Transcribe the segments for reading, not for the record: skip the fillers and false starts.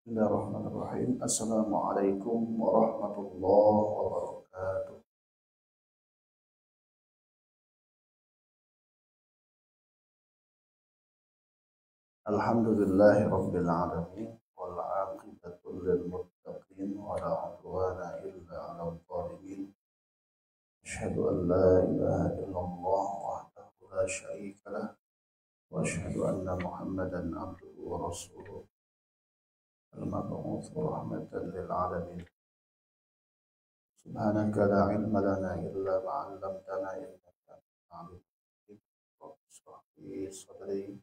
Bismillahirrahmanirrahim. Assalamualaikum warahmatullahi wabarakatuh. Alhamdulillahi rabbil alamin wal aqibatu lil muttaqin wa la udwana illa 'alal zalimin. Asyhadu an la ilaha illallah wahdahu la syarika lah wa asyhadu anna Muhammadan abduhu wa rasuluh al-mab'uts rahmatan lil alamin. Subhanaka la ilma lana illa ma 'allamtana innaka antal 'alim. Rabbi shrah li sadri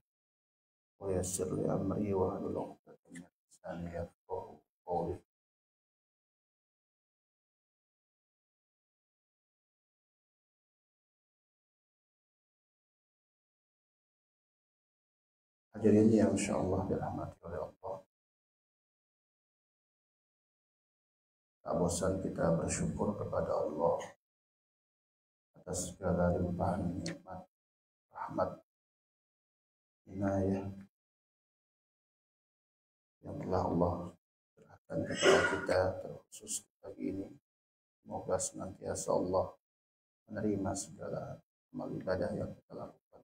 wa yassir li amri wa hlul 'uqdatam min lisani yafqahu qawli. Hadirin yang insyaallah dirahmati oleh Allah. Tak bosan kita bersyukur kepada Allah atas segala limpahan nikmat, rahmat, inayah yang telah Allah berikan kepada kita, terkhusus pagi ini. Semoga senantiasa Allah menerima segala amal ibadah yang kita lakukan.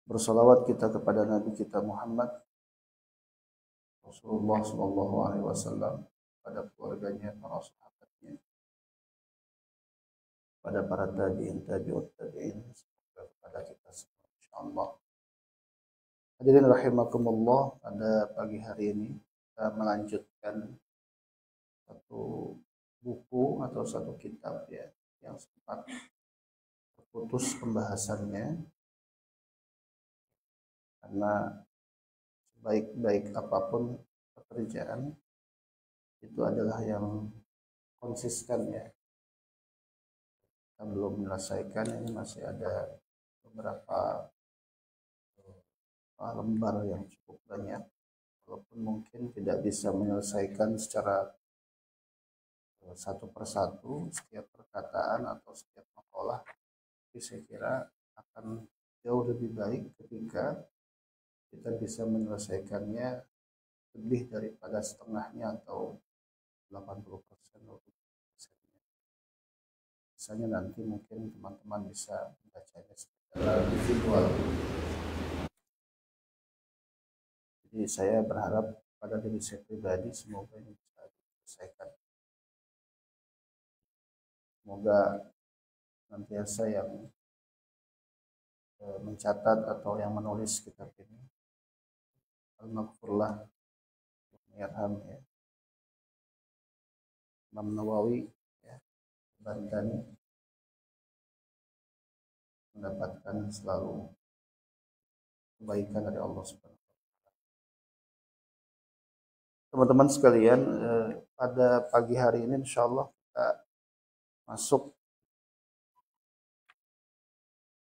Bersalawat kita kepada Nabi kita Muhammad Rasulullah Shallallahu Alaihi Wasallam, pada keluarganya, para sahabatnya, pada para tabiin, tabiut tabiin, semoga kepada kita semua, insyaallah. Hadirin rahimakumullah, pada pagi hari ini kita melanjutkan satu buku atau satu kitab ya yang sempat terputus pembahasannya, karena baik-baik apapun pekerjaan itu adalah yang konsisten ya. Kita belum menyelesaikan, ini masih ada beberapa lembar yang cukup banyak, walaupun mungkin tidak bisa menyelesaikan secara satu persatu setiap perkataan atau setiap makalah, tapi saya kira akan jauh lebih baik ketika kita bisa menyelesaikannya lebih daripada setengahnya atau 80%. Misalnya nanti mungkin teman-teman bisa membacanya secara visual. Jadi saya berharap pada diri saya pribadi semoga ini bisa diselesaikan. Semoga senantiasa yang mencatat atau yang menulis kitab ini al-maghfurlah yarham ya, Imam Nawawi ya, Bantani, mendapatkan selalu kebaikan dari Allah Subhanahu wa taala. Teman-teman sekalian, pada pagi hari ini insyaallah kita masuk,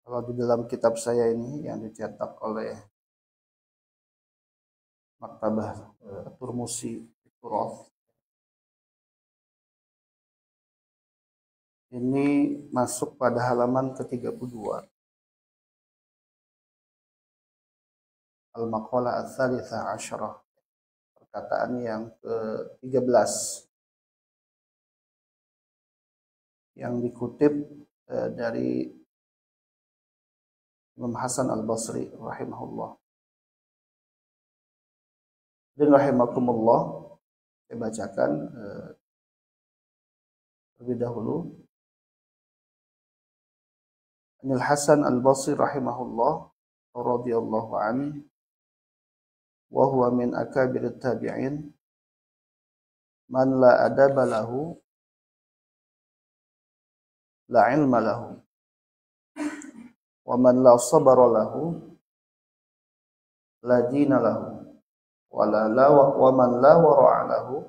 kalau di dalam kitab saya ini yang dicetak oleh Maktabah Turmusi Turoth, ini masuk pada halaman ke-32. Al-Maqalah Ats-Tsalitsah Asyarah, perkataan yang ke-13 yang dikutip dari Imam Hasan Al-Basri rahimahullah. Dan rahimakumullah, saya bacakan terlebih dahulu. Anil Hasan Al-Basri rahimahullah radhiyallahu anhu, wa huwa min akabirit tabi'in man la adaba lahu la ilma lahu wa man la sabara lahu la dina lahu wa man la wara'a lahu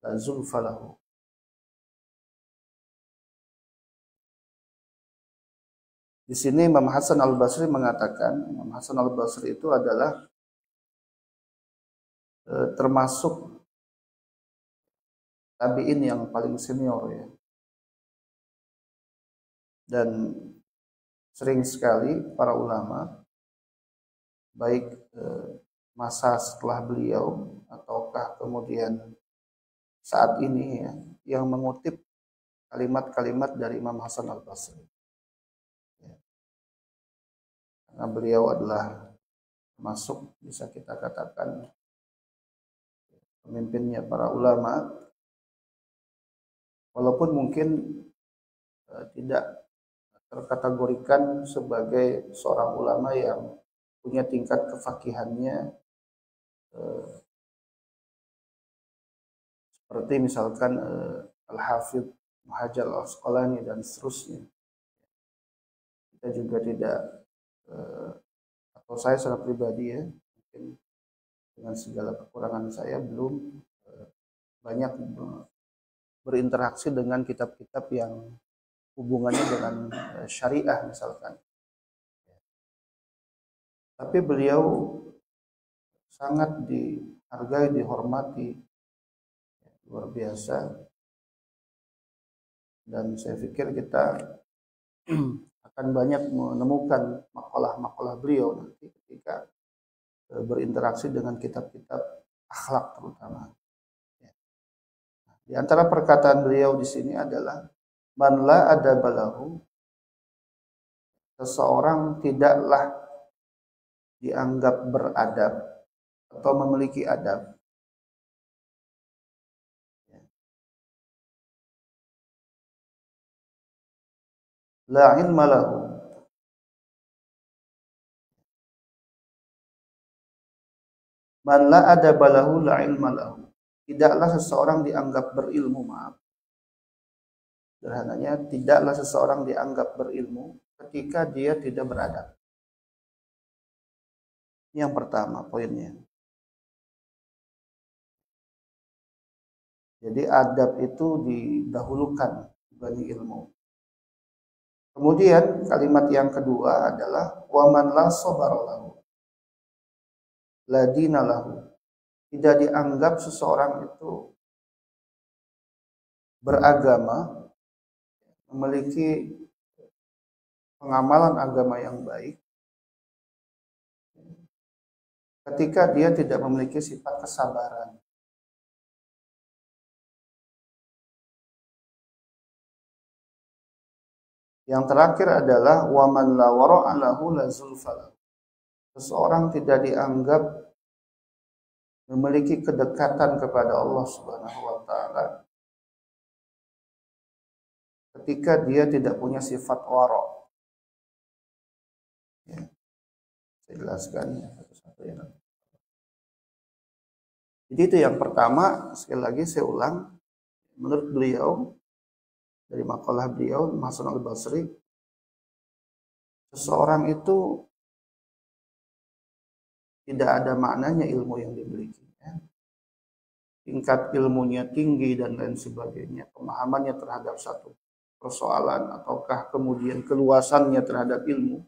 la zulfa lahu. Di sini Imam Hasan Al-Basri mengatakan, Imam Hasan Al-Basri itu adalah termasuk tabi'in yang paling senior ya. Dan sering sekali para ulama, baik masa setelah beliau ataukah kemudian saat ini ya, yang mengutip kalimat-kalimat dari Imam Hasan Al-Basri. Ya. Karena beliau adalah termasuk bisa kita katakan pemimpinnya para ulama, walaupun mungkin tidak terkategorikan sebagai seorang ulama yang punya tingkat kefakihannya seperti misalkan Al-Hafidh Hajar Al-Asqalani dan seterusnya. Kita juga tidak atau saya secara pribadi ya, mungkin dengan segala kekurangan saya belum banyak berinteraksi dengan kitab-kitab yang hubungannya dengan syariah misalkan. Tapi beliau sangat dihargai, dihormati, luar biasa. Dan saya pikir kita akan banyak menemukan makalah-makalah beliau nanti ketika berinteraksi dengan kitab-kitab akhlak terutama. Di antara perkataan beliau di sini adalah man la adaba lahu, seseorang tidaklah dianggap beradab atau memiliki adab. La ilma lahu, man la adaba lahu la ilma lahu, tidaklah seseorang dianggap berilmu, maaf. Sederhananya, tidaklah seseorang dianggap berilmu ketika dia tidak beradab. Yang pertama poinnya. Jadi adab itu didahulukan dibanding ilmu. Kemudian kalimat yang kedua adalah waman la sabara lahu la dina lahu. Tidak dianggap seseorang itu beragama, memiliki pengamalan agama yang baik ketika dia tidak memiliki sifat kesabaran. Yang terakhir adalah waman la wara'a lahu la zulfa. Seseorang tidak dianggap memiliki kedekatan kepada Allah Subhanahu wa taala ketika dia tidak punya sifat wara'. Ya. Saya jelaskan ya satu-satu ya. Jadi itu yang pertama, sekali lagi saya ulang, menurut beliau dari makalah beliau Hasan Al-Basri, seseorang itu tidak ada maknanya ilmu yang dimiliki. Tingkat ilmunya tinggi dan lain sebagainya, pemahamannya terhadap satu persoalan ataukah kemudian keluasannya terhadap ilmu,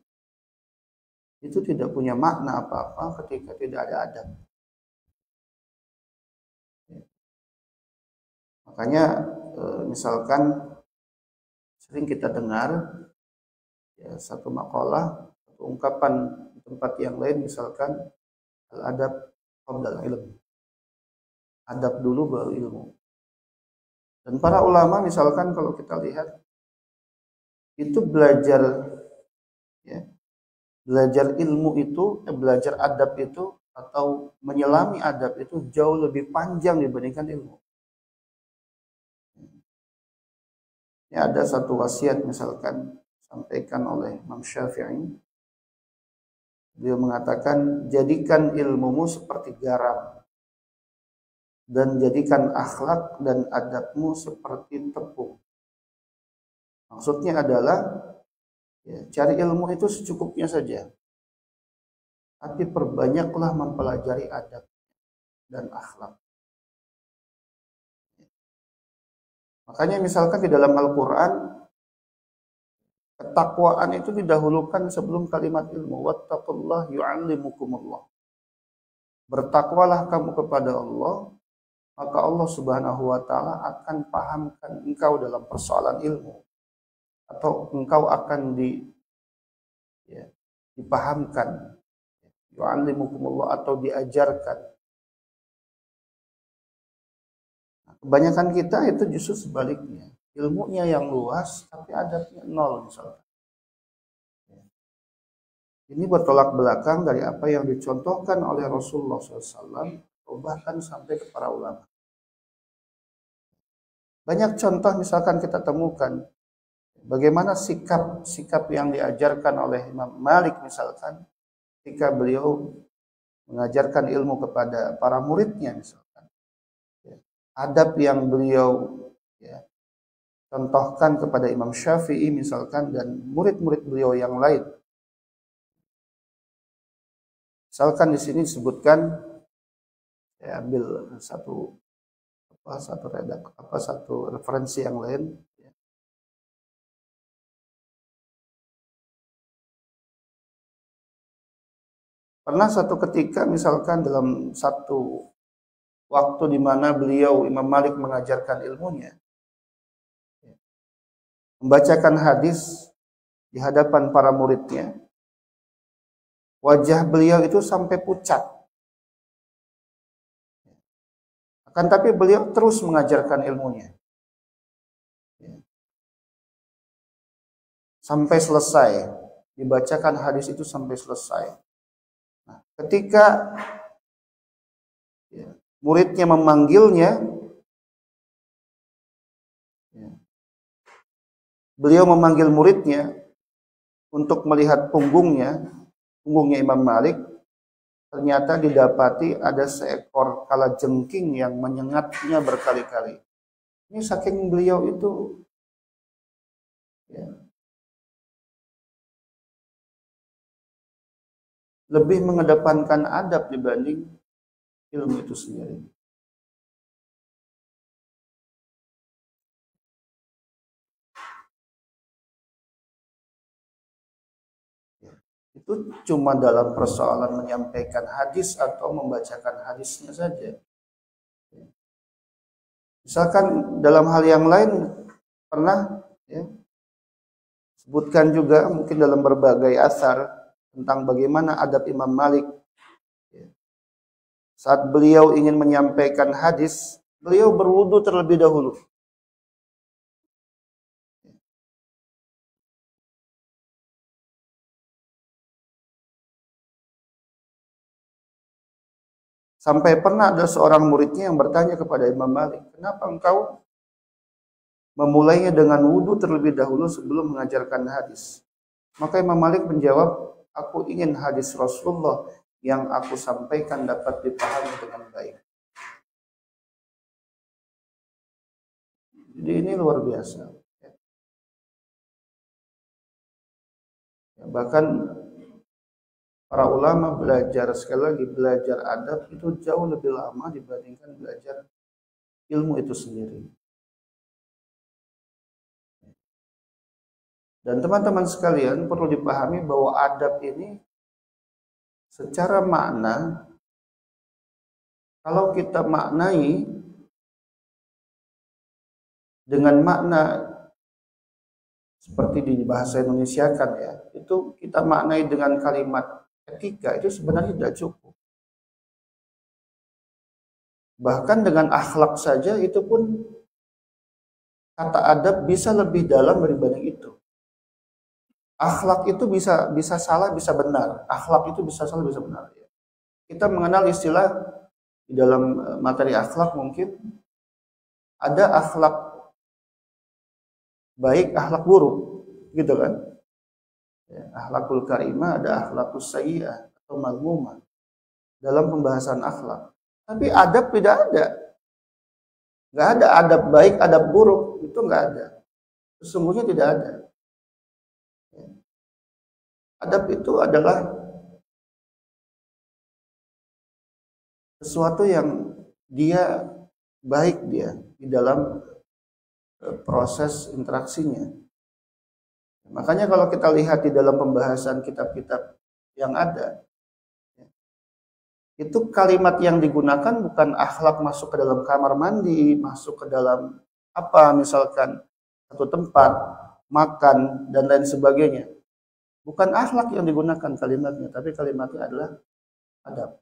itu tidak punya makna apa-apa ketika tidak ada adab. Makanya misalkan sering kita dengar ya, satu makalah atau ungkapan di tempat yang lain, misalkan al-adab qabla al-ilm, adab dulu baru ilmu. Dan para ulama misalkan kalau kita lihat itu belajar ya, belajar ilmu itu, belajar adab itu atau menyelami adab itu jauh lebih panjang dibandingkan ilmu. Ya, ada satu wasiat misalkan sampaikan oleh Imam Syafi'i. Beliau mengatakan, jadikan ilmumu seperti garam dan jadikan akhlak dan adabmu seperti tepung. Maksudnya adalah ya, cari ilmu itu secukupnya saja, tapi perbanyaklah mempelajari adab dan akhlak. Makanya misalkan di dalam Al-Quran, ketakwaan itu didahulukan sebelum kalimat ilmu. Wattaqullah yu'allimukumullah. Bertakwalah kamu kepada Allah, maka Allah Subhanahu wa taala akan pahamkan engkau dalam persoalan ilmu, atau engkau akan dipahamkan, yu'allimukumullah, atau diajarkan. Nah, kebanyakan kita itu justru sebaliknya, ilmunya yang luas tapi adabnya nol misalnya. Ini bertolak belakang dari apa yang dicontohkan oleh Rasulullah SAW, atau bahkan sampai ke para ulama. Banyak contoh misalkan kita temukan bagaimana sikap yang diajarkan oleh Imam Malik misalkan ketika beliau mengajarkan ilmu kepada para muridnya misalkan. Adab yang beliau contohkan kepada Imam Syafi'i misalkan dan murid-murid beliau yang lain. Misalkan di sini disebutkan, saya ambil satu referensi yang lain. Pernah satu ketika misalkan dalam satu waktu di mana beliau Imam Malik mengajarkan ilmunya, membacakan hadis di hadapan para muridnya, wajah beliau itu sampai pucat. Akan tapi beliau terus mengajarkan ilmunya. Sampai selesai. Dibacakan hadis itu sampai selesai. Nah, ketika muridnya memanggilnya, beliau memanggil muridnya untuk melihat punggungnya Imam Malik, ternyata didapati ada seekor kalajengking yang menyengatnya berkali-kali. Ini saking beliau itu lebih mengedepankan adab dibanding ilmu itu sendiri. Itu cuma dalam persoalan menyampaikan hadis atau membacakan hadisnya saja. Misalkan dalam hal yang lain pernah sebutkan juga mungkin dalam berbagai asar tentang bagaimana adab Imam Malik. Saat beliau ingin menyampaikan hadis, beliau berwudu terlebih dahulu. Sampai pernah ada seorang muridnya yang bertanya kepada Imam Malik, kenapa engkau memulainya dengan wudu terlebih dahulu sebelum mengajarkan hadis? Maka Imam Malik menjawab, aku ingin hadis Rasulullah yang aku sampaikan dapat dipahami dengan baik. Jadi ini luar biasa. Bahkan para ulama sekali lagi belajar adab itu jauh lebih lama dibandingkan belajar ilmu itu sendiri. Dan teman-teman sekalian perlu dipahami bahwa adab ini secara makna, kalau kita maknai dengan makna seperti di bahasa Indonesia kan itu kita maknai dengan kalimat etika, itu sebenarnya tidak cukup. Bahkan dengan akhlak saja itu pun kata adab bisa lebih dalam dibanding itu. Akhlak itu bisa salah, bisa benar. Akhlak itu bisa salah, bisa benar. Kita mengenal istilah di dalam materi akhlak, mungkin ada akhlak baik, akhlak buruk, gitu kan? Akhlakul karimah, ada akhlakus sayyi'ah atau mazmumah dalam pembahasan akhlak. Tapi adab tidak ada. Nggak ada adab baik, adab buruk, itu nggak ada. Sesungguhnya tidak ada. Adab itu adalah sesuatu yang dia baik di dalam proses interaksinya. Makanya kalau kita lihat di dalam pembahasan kitab-kitab yang ada, itu kalimat yang digunakan bukan akhlak masuk ke dalam kamar mandi, masuk ke dalam misalkan satu tempat, makan, dan lain sebagainya. Bukan akhlak yang digunakan kalimatnya, tapi kalimatnya adalah adab.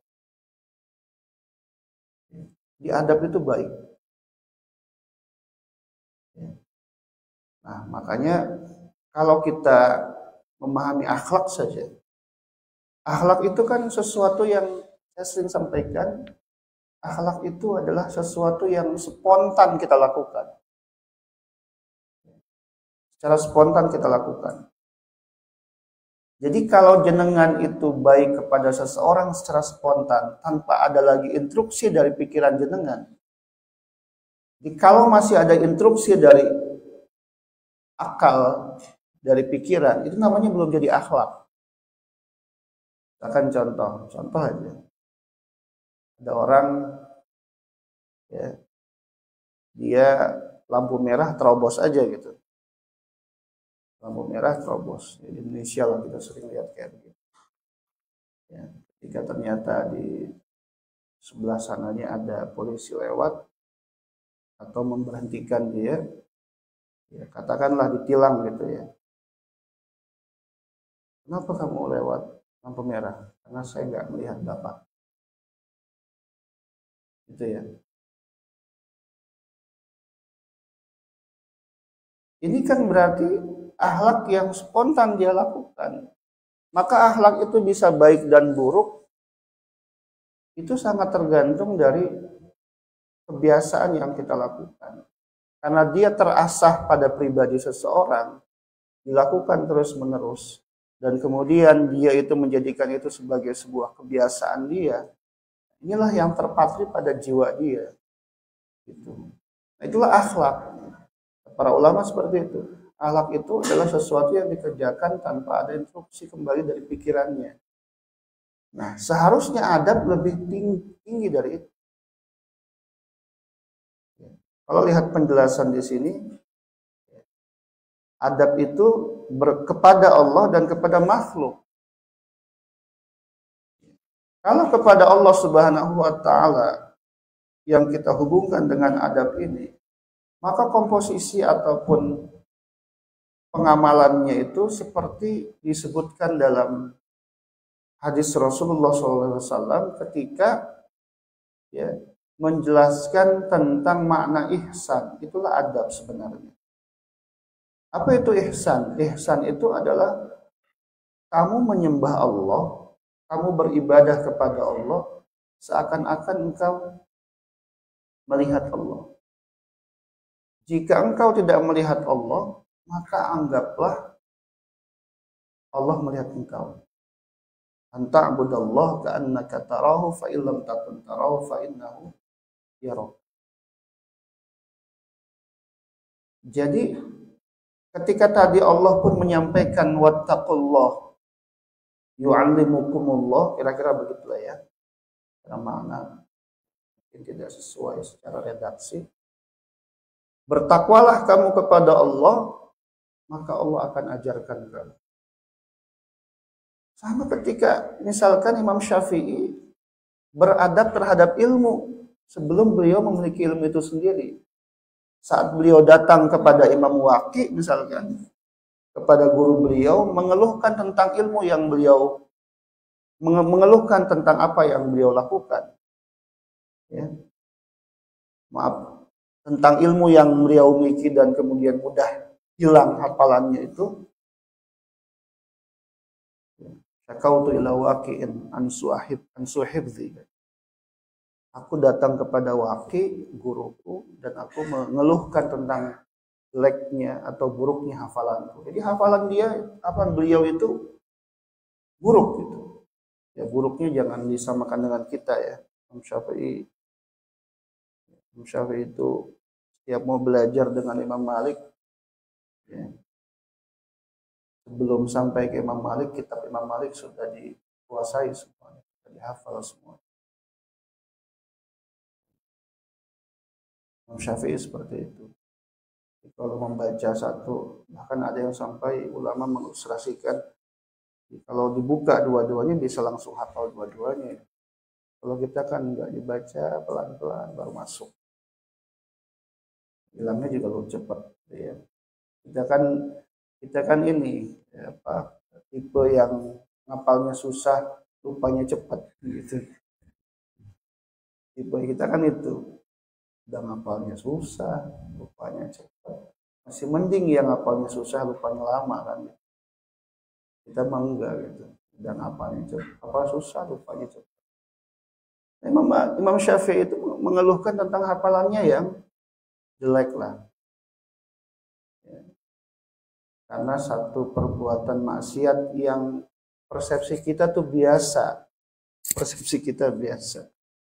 Di adab itu baik. Nah, makanya kalau kita memahami akhlak saja, akhlak itu kan sesuatu yang saya sering sampaikan, akhlak itu adalah sesuatu yang spontan kita lakukan. Secara spontan kita lakukan. Jadi kalau jenengan itu baik kepada seseorang secara spontan, tanpa ada lagi instruksi dari pikiran jenengan. Jadi kalau masih ada instruksi dari akal, dari pikiran, itu namanya belum jadi akhlak. Akan contoh aja. Ada orang, ya, dia lampu merah terobos aja gitu. Lampu merah terobos. Di Indonesia lah kita sering lihat kayak begitu. Ya, ketika ternyata di sebelah sananya ada polisi lewat atau memberhentikan dia, ya, katakanlah ditilang gitu ya. Kenapa kamu lewat lampu merah? Karena saya nggak melihat Bapak. Gitu ya. Ini kan berarti akhlak yang spontan dia lakukan. Maka akhlak itu bisa baik dan buruk, itu sangat tergantung dari kebiasaan yang kita lakukan. Karena dia terasah pada pribadi seseorang, dilakukan terus-menerus, dan kemudian dia itu menjadikan itu sebagai sebuah kebiasaan dia. Inilah yang terpatri pada jiwa dia. Gitu. Nah, itulah akhlak. Para ulama seperti itu. Akhlak itu adalah sesuatu yang dikerjakan tanpa ada instruksi kembali dari pikirannya. Nah, seharusnya adab lebih tinggi dari itu. Kalau lihat penjelasan di sini, adab itu kepada Allah dan kepada makhluk. Kalau kepada Allah Subhanahu wa taala yang kita hubungkan dengan adab ini, maka komposisi ataupun pengamalannya itu seperti disebutkan dalam hadis Rasulullah SAW ketika ya, menjelaskan tentang makna ihsan. Itulah adab sebenarnya. Apa itu ihsan? Ihsan itu adalah kamu menyembah Allah, kamu beribadah kepada Allah seakan-akan engkau melihat Allah. Jika engkau tidak melihat Allah, maka anggaplah Allah melihat engkau. Anta'budallah ka'annaka tarahu fa illam takun tarahu fa innahu yarak. Jadi ketika tadi Allah pun menyampaikan wattaqullah yu'allimukumullah, kira-kira begitulah ya. Karena makna mungkin tidak sesuai secara redaksi. Bertakwalah kamu kepada Allah, maka Allah akan ajarkan kamu. Sama ketika misalkan Imam Syafi'i beradab terhadap ilmu sebelum beliau memiliki ilmu itu sendiri. Saat beliau datang kepada Imam Waqi misalkan, kepada guru beliau, mengeluhkan tentang ilmu yang beliau, mengeluhkan tentang apa yang beliau lakukan. Ya. Maaf, tentang ilmu yang beliau miliki dan kemudian mudah hilang hafalannya itu. Syakautu ila waqi'in an suhibzi. Aku datang kepada Waqi, guruku, dan aku mengeluhkan tentang jeleknya atau buruknya hafalanku. Jadi hafalan dia, apa beliau itu buruk gitu. Ya buruknya jangan disamakan dengan kita ya. Imam Syafi'i itu setiap mau belajar dengan Imam Malik, ya, sebelum sampai ke Imam Malik, kitab Imam Malik sudah dikuasai semuanya, sudah dihafal semua. Imam Syafi'i seperti itu. Kalau membaca satu, bahkan ada yang sampai ulama mengilustrasikan, kalau dibuka dua-duanya bisa langsung hafal dua-duanya. Kalau kita kan nggak dibaca pelan-pelan baru masuk. Hilangnya juga lebih cepat. Ya. Kita kan ini ya, apa, tipe yang ngapalnya susah, lupanya cepat gitu. Tipe kita kan itu, udah ngapalnya susah, lupanya cepat. Masih mending yang ngapalnya susah, lupanya lama kan. Kita mah enggak gitu. Dan ngapalnya cepat, apa susah, lupanya cepat. Imam Syafi'i itu mengeluhkan tentang hafalannya yang jelek lah. Karena satu perbuatan maksiat yang persepsi kita tuh biasa. Persepsi kita biasa.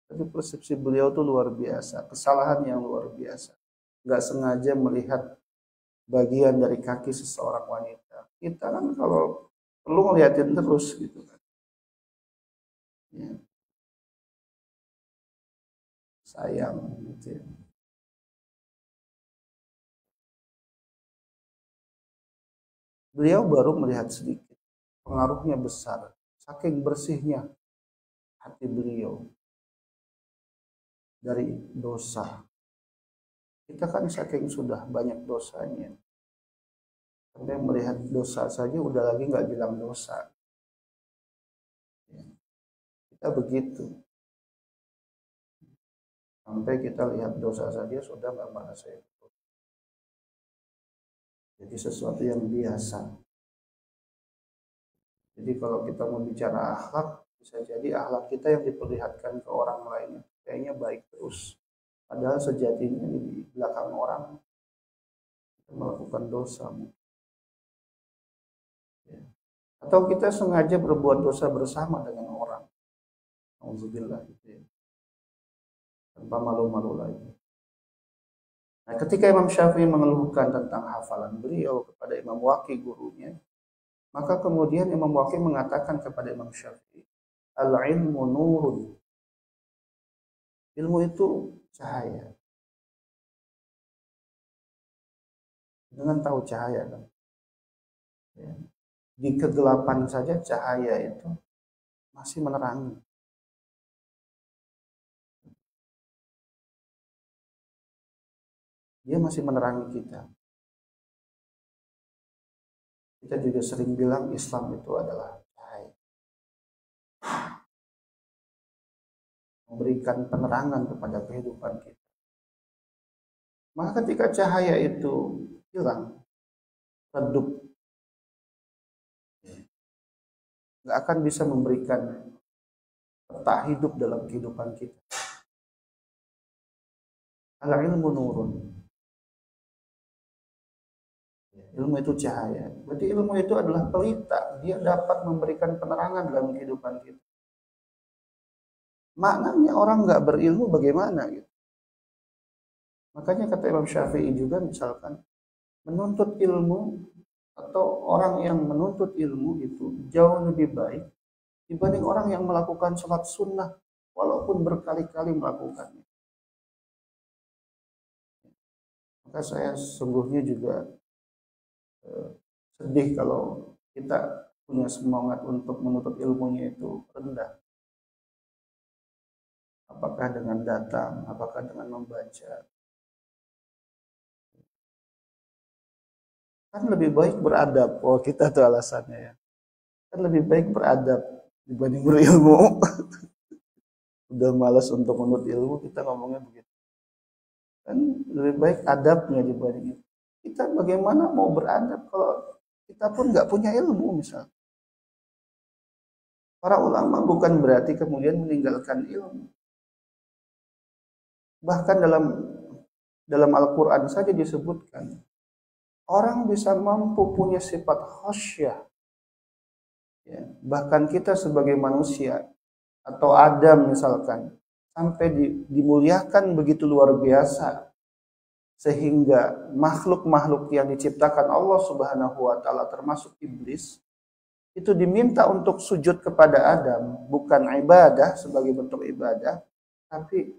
Tapi persepsi beliau tuh luar biasa. Kesalahan yang luar biasa. Nggak sengaja melihat bagian dari kaki seseorang wanita. Kita kan kalau perlu ngeliatin terus gitu kan. Ya. Sayang gitu ya. Beliau baru melihat sedikit. Pengaruhnya besar. Saking bersihnya hati beliau dari dosa. Kita kan saking sudah banyak dosanya. Sampai melihat dosa saja udah lagi nggak bilang dosa. Kita begitu. Sampai kita lihat dosa saja sudah nggak merasa itu. Jadi sesuatu yang biasa. Jadi kalau kita mau bicara akhlak, bisa jadi akhlak kita yang diperlihatkan ke orang lain kayaknya baik terus. Padahal sejatinya di belakang orang kita melakukan dosa. Ya. Atau kita sengaja berbuat dosa bersama dengan orang. Alhamdulillah gitu ya. Tanpa malu-malu lagi. Nah, ketika Imam Syafi'i mengeluhkan tentang hafalan beliau kepada Imam Waqi gurunya, maka kemudian Imam Waqi mengatakan kepada Imam Syafi'i, al-ilmu nurun. Ilmu itu cahaya. Dengan tahu cahaya kan? Ya. Di kegelapan saja cahaya itu masih menerangi. Dia masih menerangi kita. Kita juga sering bilang Islam itu adalah cahaya. Memberikan penerangan kepada kehidupan kita. Maka ketika cahaya itu hilang, redup, nggak akan bisa memberikan peta hidup dalam kehidupan kita. Al-ilmu nurun. Ilmu itu cahaya. Berarti ilmu itu adalah pelita. Dia dapat memberikan penerangan dalam kehidupan kita. Maknanya orang nggak berilmu bagaimana gitu. Makanya kata Imam Syafi'i juga misalkan menuntut ilmu atau orang yang menuntut ilmu itu jauh lebih baik dibanding orang yang melakukan sholat sunnah walaupun berkali-kali melakukannya. Maka saya sungguhnya juga sedih kalau kita punya semangat untuk menuntut ilmunya itu rendah. Apakah dengan datang, apakah dengan membaca. Kan lebih baik beradab. Oh, kita tuh alasannya ya. Kan lebih baik beradab dibanding berilmu. Udah malas untuk menuntut ilmu, kita ngomongnya begitu. Kan lebih baik adabnya dibanding itu. Kita bagaimana mau beradab kalau kita pun nggak punya ilmu misalnya. Para ulama bukan berarti kemudian meninggalkan ilmu. Bahkan dalam Al-Quran saja disebutkan orang bisa mampu punya sifat khasyah. Ya, bahkan kita sebagai manusia atau Adam misalkan sampai dimuliakan begitu luar biasa sehingga makhluk-makhluk yang diciptakan Allah Subhanahu wa taala termasuk iblis itu diminta untuk sujud kepada Adam, bukan ibadah sebagai bentuk ibadah, tapi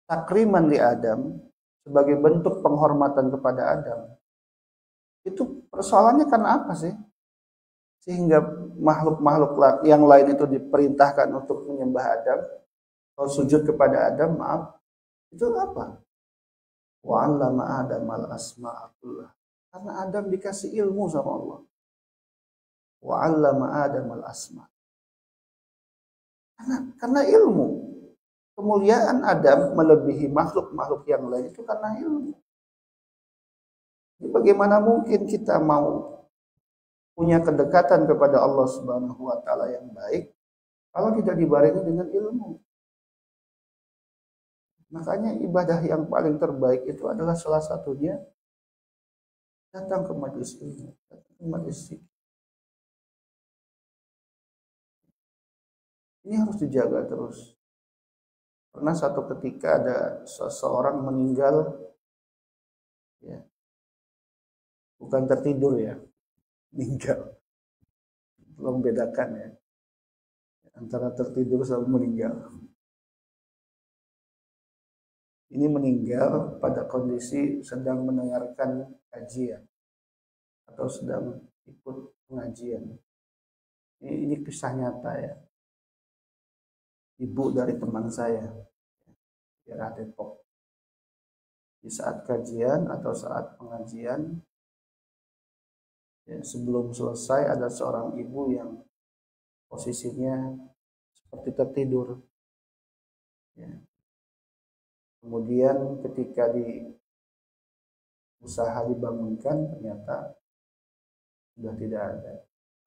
takriman di Adam sebagai bentuk penghormatan kepada Adam. Itu persoalannya karena apa sih? Sehingga makhluk-makhluk yang lain itu diperintahkan untuk menyembah Adam atau sujud kepada Adam, maaf, itu apa? Wa 'allama Adam al-asma'a kullah. Karena Adam dikasih ilmu sama Allah. Wa 'allama Adam al-asma'. Karena ilmu. Kemuliaan Adam melebihi makhluk-makhluk yang lain itu karena ilmu. Jadi bagaimana mungkin kita mau punya kedekatan kepada Allah Subhanahu wa taala yang baik kalau tidak dibarengi dengan ilmu. Makanya ibadah yang paling terbaik itu adalah salah satunya datang ke majelis ilmu, datang ke majelis zikir. Ini harus dijaga terus. Pernah satu ketika ada seseorang meninggal, ya, bukan tertidur ya, meninggal. Belum bedakan ya antara tertidur sama meninggal. Ini meninggal pada kondisi sedang mendengarkan kajian atau sedang ikut pengajian. Ini kisah nyata ya. Ibu dari teman saya di daerah Depok. Di saat kajian atau saat pengajian, ya, sebelum selesai ada seorang ibu yang posisinya seperti tertidur. Ya. Kemudian ketika usaha dibangunkan ternyata sudah tidak ada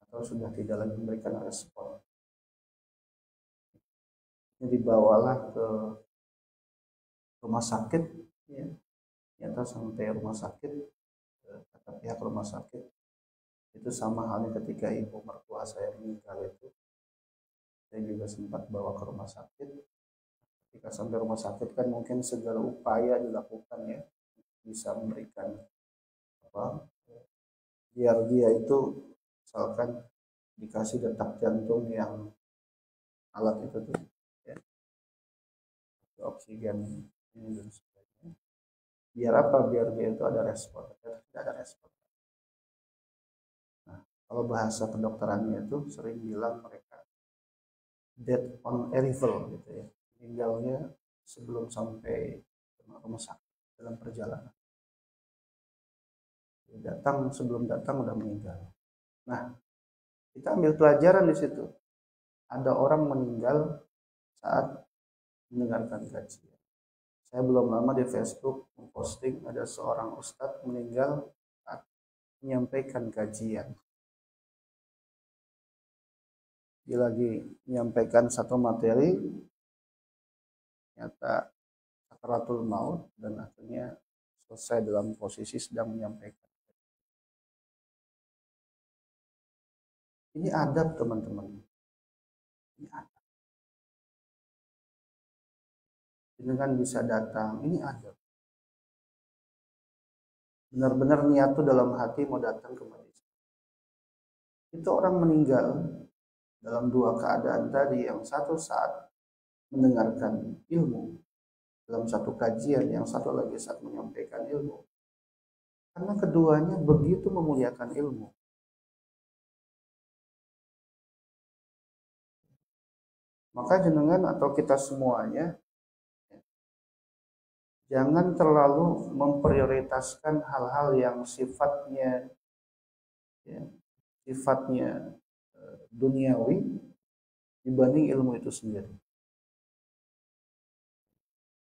atau sudah tidak lagi memberikan respon. Ini dibawalah ke rumah sakit, ya. Ternyata sampai rumah sakit, kata pihak rumah sakit itu sama halnya ketika ibu mertua saya meninggal itu, saya juga sempat bawa ke rumah sakit. Ketika sampai rumah sakit kan mungkin segala upaya dilakukan ya, bisa memberikan apa, biar dia itu misalkan dikasih detak jantung yang alat itu tuh, ya, oksigen ini dan sebagainya. Biar apa? Biar dia itu ada respon. Tidak ada respon. Nah, kalau bahasa kedokterannya itu sering bilang mereka dead on arrival gitu ya, meninggalnya sebelum sampai rumah sakit dalam perjalanan. Datang sebelum datang udah meninggal. Nah, kita ambil pelajaran di situ. Ada orang meninggal saat mendengarkan kajian. Saya belum lama di Facebook memposting ada seorang ustadz meninggal saat menyampaikan kajian. Dia lagi menyampaikan satu materi, ternyata sakaratul maut dan akhirnya selesai dalam posisi sedang menyampaikan. Ini adab teman-teman. Ini adab. Dengan bisa datang, ini adab. Benar-benar niat tuh dalam hati mau datang ke majelis. Itu orang meninggal dalam dua keadaan tadi, yang satu saat mendengarkan ilmu dalam satu kajian, yang satu lagi saat menyampaikan ilmu. Karena keduanya begitu memuliakan ilmu. Maka jenengan atau kita semuanya jangan terlalu memprioritaskan hal-hal yang sifatnya ya, duniawi dibanding ilmu itu sendiri.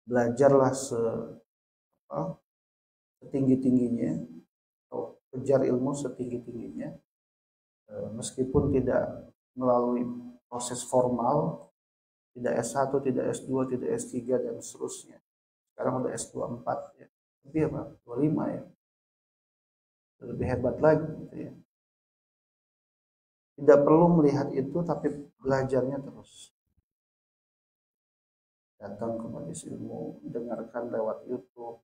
Belajarlah setinggi-tingginya atau kejar ilmu setinggi-tingginya, meskipun tidak melalui proses formal, tidak S1, tidak S2, tidak S3 dan seterusnya. Sekarang udah S24 ya. Lebih apa? 25 ya. Lebih hebat lagi gitu ya. Tidak perlu melihat itu, tapi belajarnya terus. Datang ke majelis ilmu, dengarkan lewat YouTube,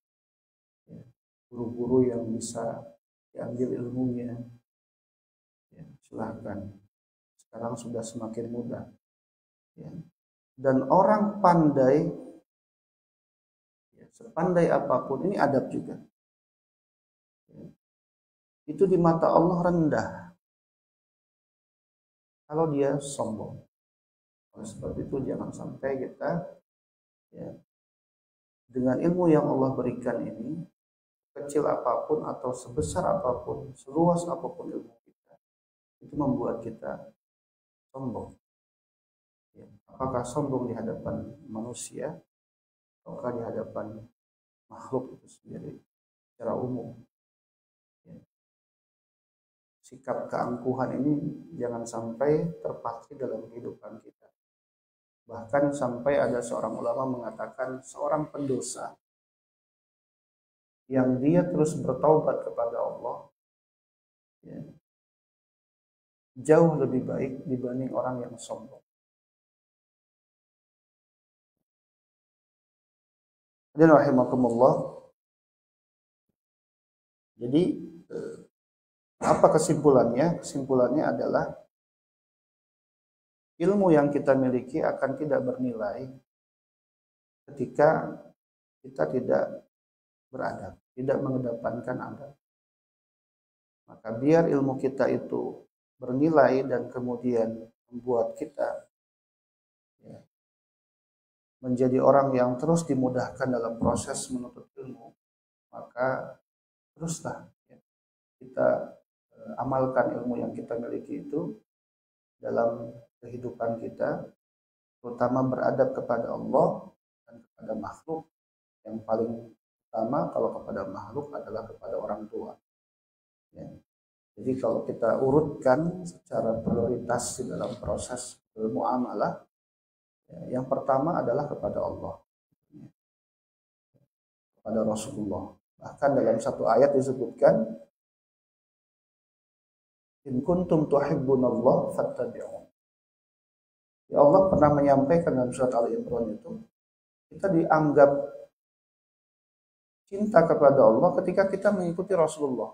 ya. Guru-guru yang bisa diambil ilmunya, ya, silahkan. Sekarang sudah semakin mudah. Ya. Dan orang pandai, ya, sepandai apapun, ini adab juga. Ya. Itu di mata Allah rendah kalau dia sombong. Oleh sebab itu jangan sampai kita, ya, dengan ilmu yang Allah berikan ini, kecil apapun atau sebesar apapun, seluas apapun ilmu kita, itu membuat kita sombong. Ya. Apakah sombong di hadapan manusia ataukah di hadapan makhluk itu sendiri secara umum. Ya. Sikap keangkuhan ini jangan sampai terpatri dalam kehidupan kita. Bahkan sampai ada seorang ulama mengatakan seorang pendosa yang dia terus bertaubat kepada Allah, ya, jauh lebih baik dibanding orang yang sombong. Dan rahimakumullah. Jadi apa kesimpulannya? Kesimpulannya adalah ilmu yang kita miliki akan tidak bernilai ketika kita tidak beradab, tidak mengedepankan adab. Maka biar ilmu kita itu bernilai dan kemudian membuat kita, ya, menjadi orang yang terus dimudahkan dalam proses menuntut ilmu, maka teruslah, ya, kita amalkan ilmu yang kita miliki itu dalam kehidupan kita, terutama beradab kepada Allah dan kepada makhluk. Yang paling utama kalau kepada makhluk adalah kepada orang tua. Ya. Jadi kalau kita urutkan secara prioritas di dalam proses bermuamalah, ya, yang pertama adalah kepada Allah, ya, kepada Rasulullah. Bahkan dalam satu ayat disebutkan, in kuntum tuhibbunallah fattabi'un. Ya, Allah pernah menyampaikan dalam surat Al-Imran itu, kita dianggap cinta kepada Allah ketika kita mengikuti Rasulullah.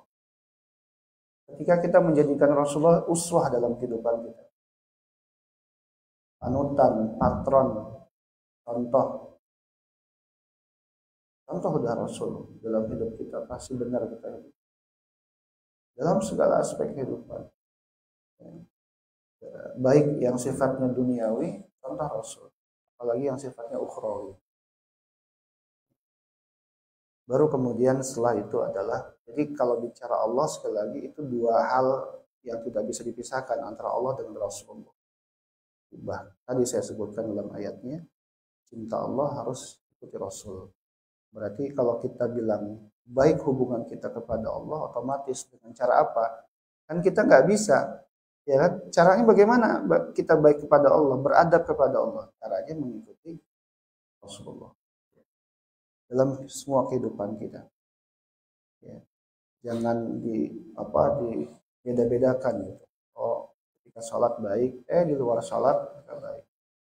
Ketika kita menjadikan Rasulullah uswah dalam kehidupan kita. Panutan, patron, contoh. Contoh dari Rasul dalam hidup kita pasti benar kita hidup. Dalam segala aspek kehidupan. Baik yang sifatnya duniawi, contoh Rasul. Apalagi yang sifatnya ukhrawi. Baru kemudian setelah itu adalah, jadi kalau bicara Allah sekali lagi itu dua hal yang tidak bisa dipisahkan antara Allah dengan Rasulullah. Tadi saya sebutkan dalam ayatnya, cinta Allah harus ikuti Rasul. Berarti kalau kita bilang baik hubungan kita kepada Allah, otomatis dengan cara apa? Kan kita nggak bisa, ya kan? Caranya bagaimana kita baik kepada Allah, beradab kepada Allah? Caranya mengikuti Rasulullah dalam semua kehidupan kita. Ya. Jangan dibeda-bedakan gitu. Oh, ketika sholat baik, di luar sholat tidak baik.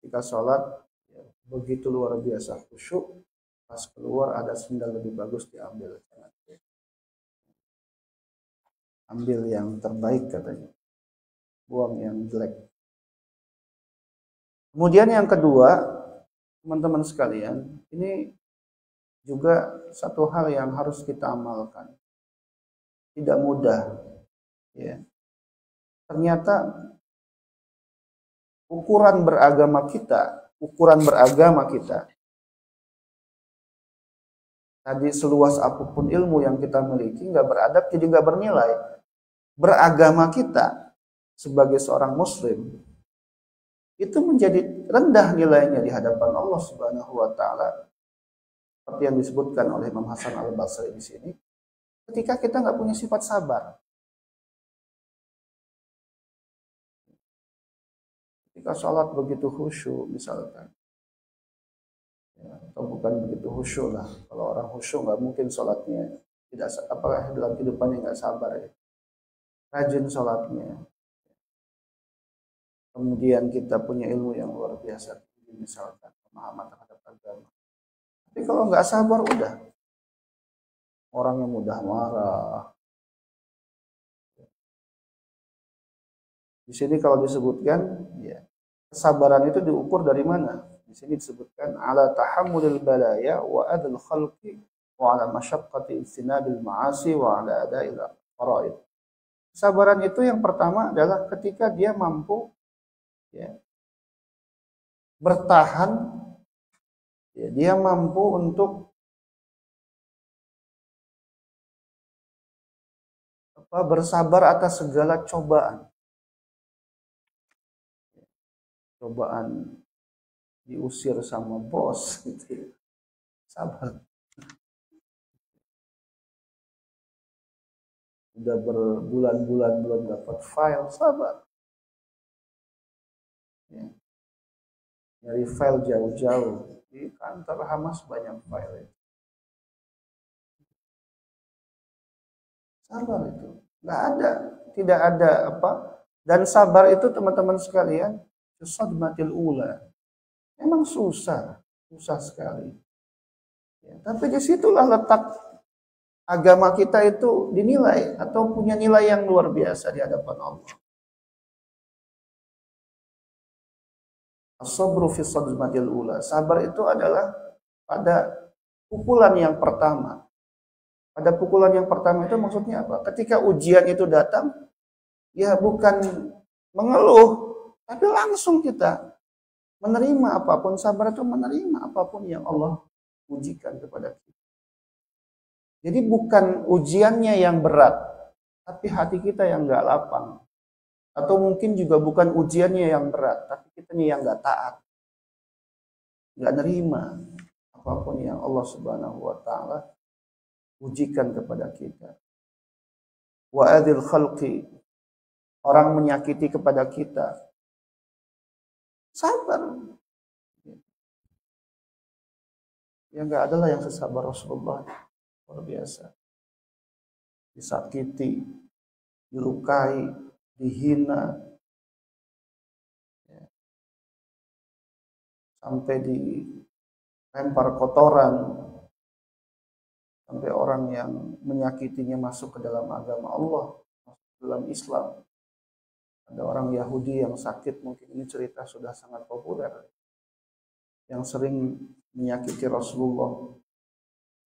Ketika sholat, ya, begitu luar biasa khusyuk, pas keluar ada sendal lebih bagus diambil. Ambil yang terbaik katanya, buang yang jelek. Kemudian yang kedua, teman-teman sekalian, ini juga satu hal yang harus kita amalkan. Tidak mudah, ya. Ternyata ukuran beragama kita, tadi seluas apapun ilmu yang kita miliki, nggak beradab jadi nggak bernilai. Beragama kita sebagai seorang muslim itu menjadi rendah nilainya di hadapan Allah Subhanahu wa taala. Seperti yang disebutkan oleh Imam Hasan Al-Basri di sini, ketika kita nggak punya sifat sabar. Ketika sholat begitu khusyuk misalkan, ya, atau bukan begitu khusyuk lah. Kalau orang khusyuk nggak mungkin sholatnya tidak, apakah dalam kehidupannya nggak sabar, ya. Rajin sholatnya. Kemudian kita punya ilmu yang luar biasa, misalkan pemahaman terhadap agama. Tapi kalau nggak sabar udah, orang yang mudah marah. Di sini kalau disebutkan, ya, kesabaran itu diukur dari mana? Di sini disebutkan ala tahammulil balaya wa adl khalqi wa ala masyaqqati istinabil ma'asi wa ala ada'il faraid. Kesabaran itu yang pertama adalah ketika dia mampu, ya, bertahan, ya, dia mampu untuk bersabar atas segala cobaan. cobaan diusir sama bos gitu ya. Sabar. Udah berbulan-bulan belum dapat file, sabar. Ya. Nyari file jauh-jauh. Di kantor Hamas banyak file. Sabar itu. Nggak ada. Tidak ada apa. Dan sabar itu teman-teman sekalian, sadmatil ula. Memang susah. Susah sekali. Ya, tapi disitulah letak agama kita itu dinilai atau punya nilai yang luar biasa di hadapan Allah. As-sabru fi sadmatil ula. Sabar itu adalah pada pukulan yang pertama. Pada pukulan yang pertama itu maksudnya apa? Ketika ujian itu datang, ya bukan mengeluh, tapi langsung kita menerima apapun. Sabar itu menerima apapun yang Allah ujikan kepada kita. Jadi bukan ujiannya yang berat, tapi hati kita yang nggak lapang. Atau mungkin juga bukan ujiannya yang berat, tapi kitanya yang nggak taat. Nggak nerima apapun yang Allah Subhanahu wa Ta'ala ujikan kepada kita. Wa adil khalqi, orang menyakiti kepada kita, sabar. Ya nggak adalah yang sesabar Rasulullah, luar biasa. Disakiti, dilukai, dihina, ya. Sampai dilempar kotoran, sampai orang yang menyakitinya masuk ke dalam agama Allah, masuk ke dalam Islam. Ada orang Yahudi yang sakit, mungkin ini cerita sudah sangat populer, yang sering menyakiti Rasulullah,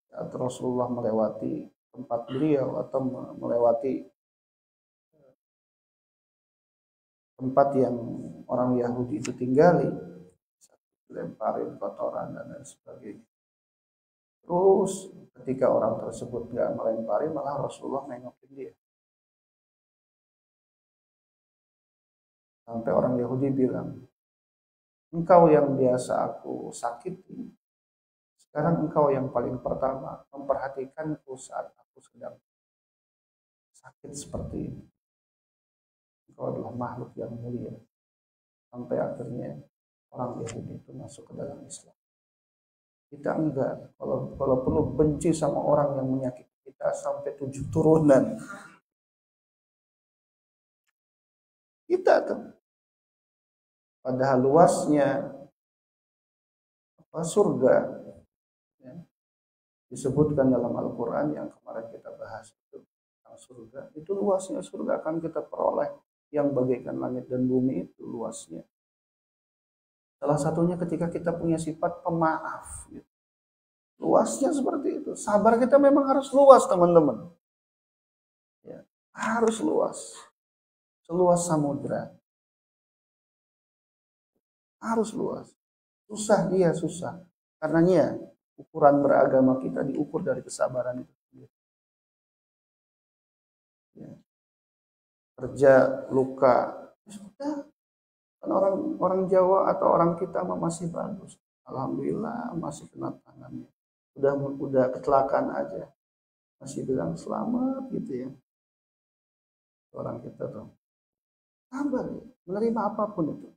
atau Rasulullah melewati tempat beliau atau melewati tempat yang orang Yahudi itu tinggali, lemparin kotoran dan lain sebagainya. Terus ketika orang tersebut nggak melempari, malah Rasulullah nengokin dia. Sampai orang Yahudi bilang, engkau yang biasa aku sakiti, sekarang engkau yang paling pertama memperhatikanku saat aku sedang sakit seperti ini. Engkau adalah makhluk yang mulia. Sampai akhirnya orang Yahudi itu masuk ke dalam Islam. Kita enggak. Kalau perlu benci sama orang yang menyakiti kita sampai 7 turunan. Kita tuh. Padahal luasnya surga, ya, disebutkan dalam Al-Quran yang kemarin kita bahas itu tentang surga. Itu luasnya surga akan kita peroleh yang bagaikan langit dan bumi, itu luasnya. Salah satunya ketika kita punya sifat pemaaf. Gitu. Luasnya seperti itu. Sabar kita memang harus luas, teman-teman. Ya, harus luas. Seluas samudra. Harus luas. Susah, dia susah. Karenanya ukuran beragama kita diukur dari kesabaran itu. Ya. Kerja, luka. Sudah. Kan orang Jawa atau orang kita masih bagus. Alhamdulillah masih kena tangannya. Udah kecelakaan aja. Masih bilang selamat gitu ya. Orang kita tuh. Sabar ya. Menerima apapun itu.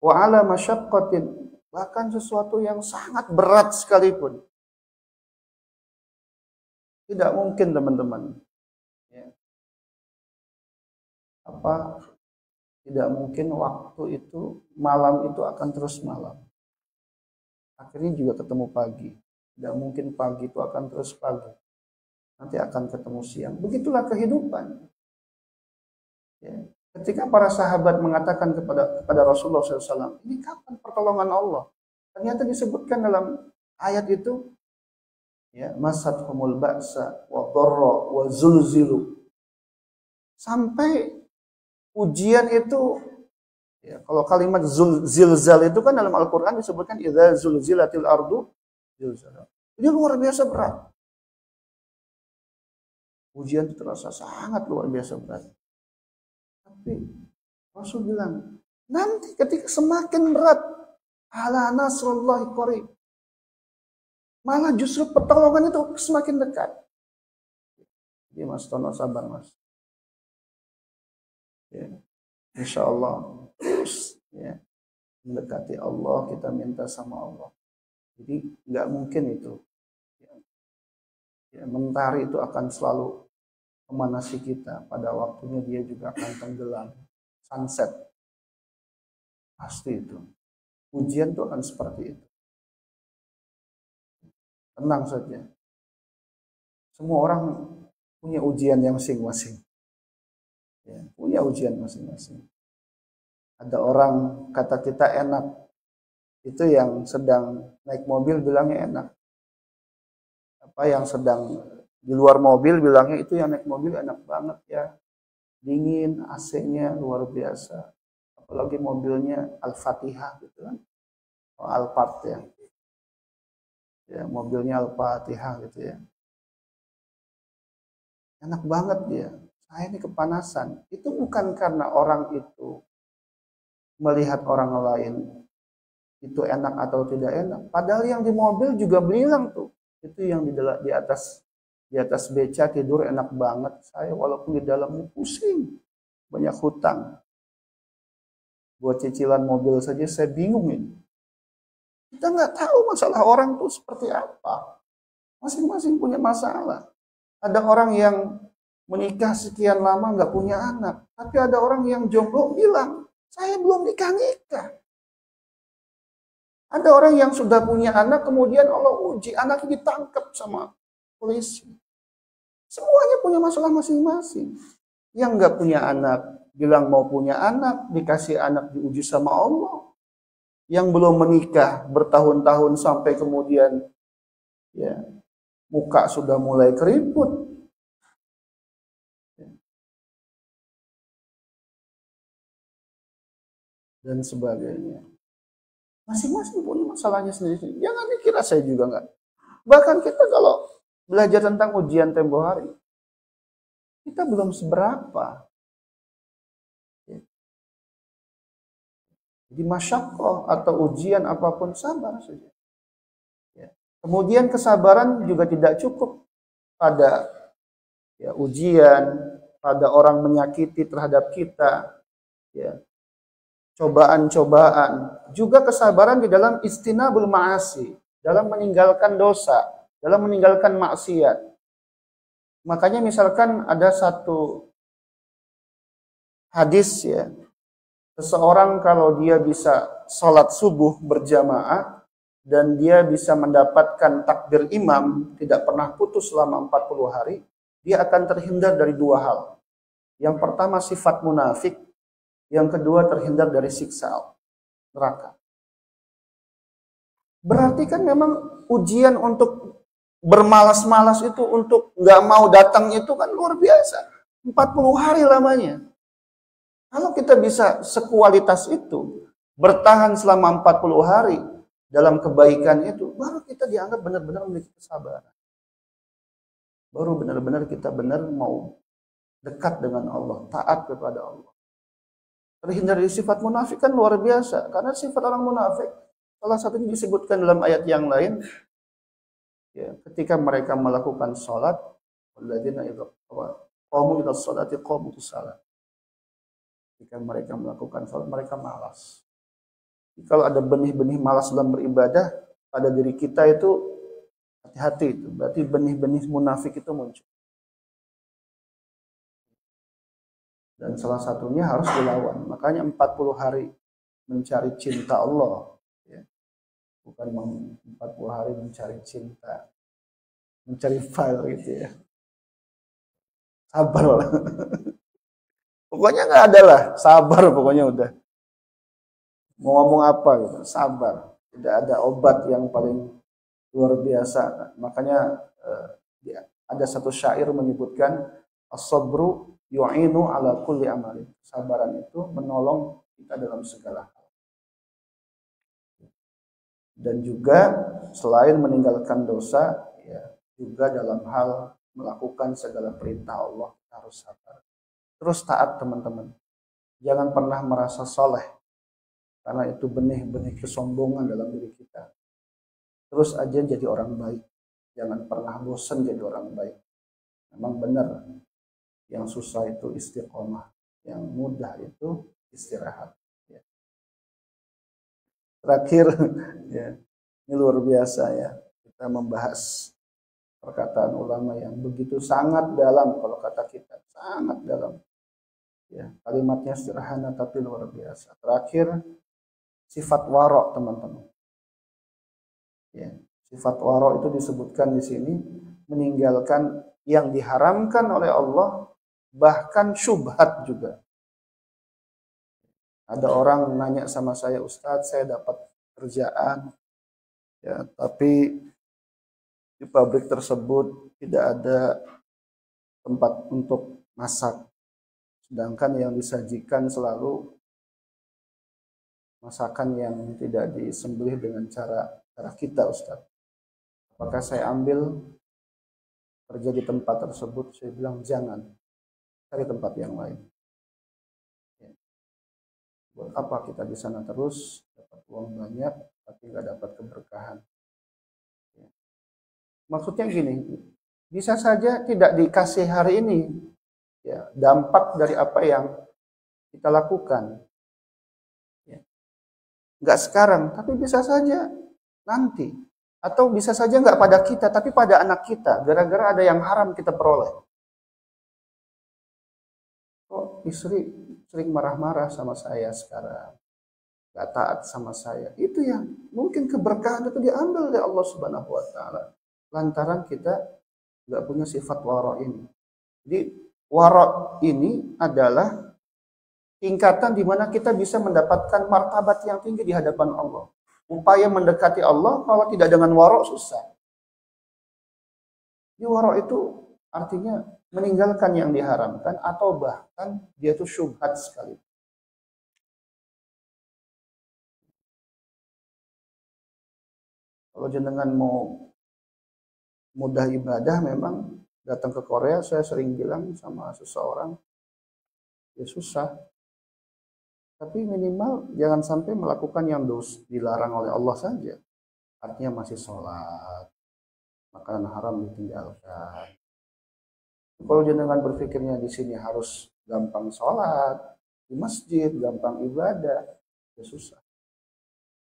Wa ala masyaqqatin, bahkan sesuatu yang sangat berat sekalipun. Tidak mungkin teman-teman. Ya. Tidak mungkin waktu itu, malam itu akan terus malam. Akhirnya juga ketemu pagi. Tidak mungkin pagi itu akan terus pagi. Nanti akan ketemu siang. Begitulah kehidupan. Ya. Ketika para sahabat mengatakan kepada Rasulullah SAW, ini kapan pertolongan Allah? Ternyata disebutkan dalam ayat itu, ya, masathumul ba'sa wa dharra wa zulzilu. Sampai ujian itu, ya, kalau kalimat zilzal itu kan dalam Al-Quran disebutkan idza zulzilatil ardu zilzala. Ini luar biasa berat. Ujian itu terasa sangat luar biasa berat. Tapi Rasul bilang, Nanti ketika semakin berat, ala nasrullahi qarib. Malah justru pertolongan itu semakin dekat. Jadi Mas Tono sabar Mas. Ya. Insya Allah terus ya, mendekati Allah, kita minta sama Allah. Jadi nggak mungkin itu. Ya, mentari itu akan selalu memanasi kita. Pada waktunya dia juga akan tenggelam. Sunset. Pasti itu. Ujian itu akan seperti itu. Tenang saja. Semua orang punya ujian yang masing-masing. Ya, punya ujian masing-masing. Ada orang kata kita enak. Itu yang sedang naik mobil bilangnya enak. Apa yang sedang di luar mobil bilangnya itu yang naik mobil enak banget ya. Dingin, AC-nya luar biasa. Apalagi mobilnya Al-Fatihah gitu kan. Oh, Alphard ya. Ya, mobilnya Al-Fatihah gitu ya. Enak banget dia. Saya ini kepanasan. Itu bukan karena orang itu melihat orang lain itu enak atau tidak enak. Padahal yang di mobil juga bilang tuh. Itu yang di atas beca tidur enak banget. Saya walaupun di dalamnya pusing. Banyak hutang. Buat cicilan mobil saja saya bingung ini. Kita nggak tahu masalah orang tuh seperti apa. Masing-masing punya masalah. Ada orang yang menikah sekian lama nggak punya anak. Tapi ada orang yang jomblo bilang, saya belum nikah-nikah. Ada orang yang sudah punya anak, kemudian Allah uji, anaknya ditangkap sama polisi. Semuanya punya masalah masing-masing. Yang nggak punya anak, bilang mau punya anak, dikasih anak diuji sama Allah. Yang belum menikah bertahun-tahun sampai kemudian ya muka sudah mulai keriput. Dan sebagainya. Masing-masing punya masalahnya sendiri. Jangan dikira saya juga enggak. Bahkan kita kalau belajar tentang ujian tempo hari, kita belum seberapa. Jadi masyaqqah atau ujian apapun sabar saja. Kemudian kesabaran juga tidak cukup pada ya, ujian, pada orang menyakiti terhadap kita, ya, cobaan-cobaan. Juga kesabaran di dalam istinabul ma'asi, dalam meninggalkan dosa, dalam meninggalkan maksiat. Makanya misalkan ada satu hadis ya, seseorang kalau dia bisa sholat subuh berjamaah dan dia bisa mendapatkan takbir imam tidak pernah putus selama 40 hari, dia akan terhindar dari dua hal. Yang pertama sifat munafik, yang kedua terhindar dari siksa neraka. Berarti kan memang ujian untuk bermalas-malas itu, untuk nggak mau datang itu kan luar biasa. 40 hari lamanya. Kalau kita bisa sekualitas itu, bertahan selama 40 hari dalam kebaikan itu, baru kita dianggap benar-benar memiliki kesabaran. Baru benar-benar kita benar mau dekat dengan Allah, taat kepada Allah. Terhindar dari sifat munafik kan luar biasa. Karena sifat orang munafik, salah satunya disebutkan dalam ayat yang lain, ya, ketika mereka melakukan sholat, walladzina idza qamu ila sholati qamu kusala. Ketika mereka melakukan sholat, mereka malas. Kalau ada benih-benih malas dalam beribadah pada diri kita itu, hati-hati itu. Berarti benih-benih munafik itu muncul. Dan salah satunya harus dilawan. Makanya 40 hari mencari cinta Allah. Ya. Bukan 40 hari mencari cinta. Mencari file gitu ya. Sabar lah. Pokoknya nggak ada lah. Sabar pokoknya udah. Mau ngomong apa gitu. Sabar. Tidak ada obat yang paling luar biasa. Makanya ada satu syair menyebutkan as-sabru yu'inu ala kulli amalin. Kesabaran itu menolong kita dalam segala hal. Dan juga selain meninggalkan dosa, ya, juga dalam hal melakukan segala perintah Allah, kita harus sabar. Terus taat teman-teman. Jangan pernah merasa soleh. karena itu benih-benih kesombongan dalam diri kita. Terus aja jadi orang baik, jangan pernah bosan jadi orang baik. Memang benar, yang susah itu istiqomah, yang mudah itu istirahat. Ya. Terakhir, ya, ini luar biasa ya, kita membahas perkataan ulama yang begitu sangat dalam, kalau kata kita sangat dalam. Ya, kalimatnya sederhana tapi luar biasa. Terakhir, sifat warok, teman-teman. Ya, sifat warok itu disebutkan di sini, meninggalkan yang diharamkan oleh Allah, bahkan syubhat juga. Ada orang nanya sama saya, Ustadz, saya dapat kerjaan, ya, tapi di pabrik tersebut tidak ada tempat untuk masak. Sedangkan yang disajikan selalu masakan yang tidak disembelih dengan cara kita, Ustadz. Apakah saya ambil kerja di tempat tersebut? Saya bilang jangan, cari tempat yang lain. Ya. Buat apa kita di sana terus dapat uang banyak tapi nggak dapat keberkahan? Ya. Maksudnya gini, bisa saja tidak dikasih hari ini, ya, dampak dari apa yang kita lakukan. Ya. Nggak sekarang, tapi bisa saja nanti. Atau bisa saja nggak pada kita, tapi pada anak kita. Gara-gara ada yang haram kita peroleh. Oh, istri sering marah-marah sama saya sekarang. Nggak taat sama saya. Itu yang mungkin keberkahan itu diambil oleh Allah Subhanahu wa Ta'ala. Lantaran kita nggak punya sifat waro ini. Jadi waro ini adalah tingkatan di mana kita bisa mendapatkan martabat yang tinggi di hadapan Allah. Upaya mendekati Allah kalau tidak dengan waro susah. Di waro itu artinya meninggalkan yang diharamkan atau bahkan dia itu syubhat sekali. Kalau jenengan mau mudah ibadah, memang datang ke Korea, saya sering bilang sama seseorang, ya susah. Tapi minimal jangan sampai melakukan yang dilarang oleh Allah saja. Artinya masih sholat, makanan haram ditinggalkan. Kalau jenengan berpikirnya di sini harus gampang sholat, di masjid, gampang ibadah, ya susah.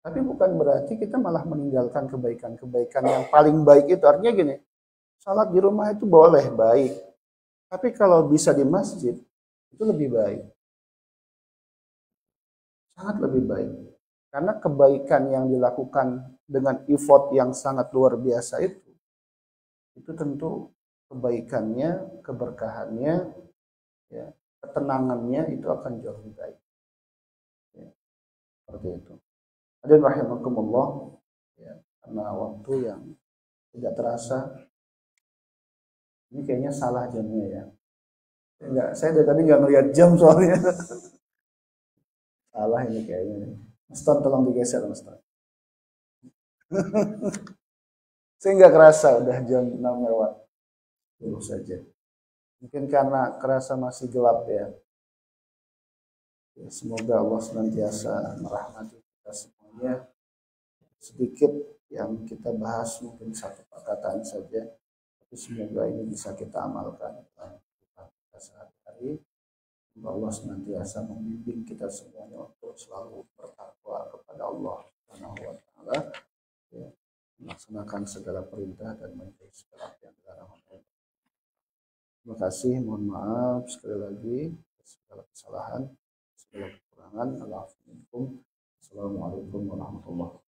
Tapi bukan berarti kita malah meninggalkan kebaikan-kebaikan yang paling baik itu. Artinya gini, sholat di rumah itu boleh, baik. Tapi kalau bisa di masjid, itu lebih baik. Sangat lebih baik. Karena kebaikan yang dilakukan dengan effort yang sangat luar biasa itu tentu kebaikannya, keberkahannya, ya, ketenangannya itu akan jauh lebih baik. Ya, seperti itu. Hadirin rahimakumullah, ya, karena waktu yang tidak terasa, ini kayaknya salah jamnya ya. Saya dari tadi nggak ngeliat jam soalnya. Salah ini kayaknya. Mas Ton, tolong digeser, Mas Ton. Saya nggak kerasa udah jam 6 lewat 10 saja. Mungkin karena kerasa masih gelap ya. Semoga Allah senantiasa merahmati kita semuanya. Sedikit yang kita bahas mungkin satu perkataan saja, tapi semoga ini bisa kita amalkan dalam kehidupan kita sehari-hari. Allah senantiasa membimbing kita semuanya untuk selalu bertakwa kepada Allah Subhanahu wa Ta'ala, ya, melaksanakan segala perintah dan menjauhi segala yang dilarang. Terima kasih, mohon maaf sekali lagi segala kesalahan, segala kekurangan. Assalamualaikum warahmatullahi wabarakatuh.